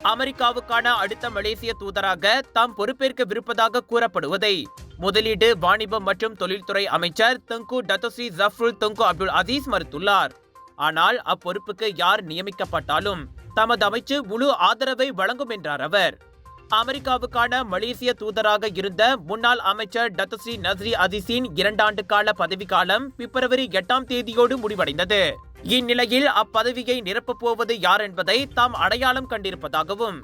அமெரிக்காவுக்கான அடுத்த மலேசிய தூதராக தாம் பொறுப்பேற்கவிருப்பதாக கூறப்படுவதை முதலீடு, வாணிபம் மற்றும் தொழில்துறை அமைச்சர் தங்கு டத்தோஸ்ரீ ஜஃப்ருல் தங்கு அப்துல் அசீஸ் மறுத்துள்ளார். ஆனால் அப்பொறுப்புக்கு யார் நியமிக்கப்பட்டாலும் தமது அமைச்சு முழு ஆதரவை வழங்கும் என்றார் அவர். அமெரிக்காவுக்கான மலேசிய தூதராக இருந்த முன்னாள் அமைச்சர் டத்தோஸ்ரீ நஸ்ரி அசீஸின் 2 ஆண்டு கால பதவிக்காலம் பிப்ரவரி 8ஆம் தேதியோடு முடிவடைந்தது. இந்நிலையில் அப்பதவியை நிரப்பப் போவது யார் என்பதை தாம் அடையாளம் கண்டிருப்பதாகவும்,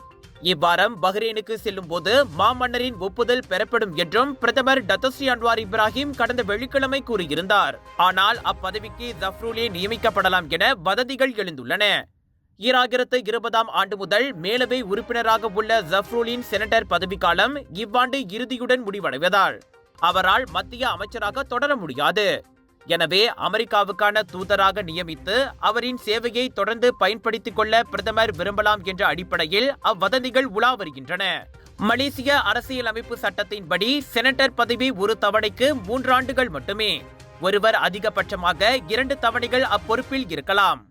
இவ்வாரம் பஹ்ரைனுக்கு செல்லும் போது மாமன்னரின் ஒப்புதல் பெறப்படும் என்றும் பிரதமர் டத்தோஸ்ரீ அன்வார் இப்ராஹிம் கடந்த வெள்ளிக்கிழமை கூறியிருந்தார். ஆனால் அப்பதவிக்கு ஜஃப்ருலே நியமிக்கப்படலாம் என வதந்திகள் எழுந்துள்ளன. 2020ஆம் ஆண்டு முதல் மேலவை உறுப்பினராக உள்ள ஜஃப்ருலின் செனட்டர் பதவிக்காலம் இவ்வாண்டு இறுதியுடன் முடிவடைவதால் அவரால் மத்திய அமைச்சராக தொடர முடியாது. எனவே அமெரிக்காவுக்கான தூதராக நியமித்து அவரின் சேவையை தொடர்ந்து பயன்படுத்திக் கொள்ள பிரதமர் விரும்பலாம் என்ற அடிப்படையில் அவ்வதந்திகள் உலா வருகின்றன. மலேசிய அரசியலமைப்பு சட்டத்தின்படி செனட்டர் பதவி ஒரு தவணைக்கு 3 ஆண்டுகள் மட்டுமே. ஒருவர் அதிகபட்சமாக 2 தவணைகள் அப்பொறுப்பில் இருக்கலாம்.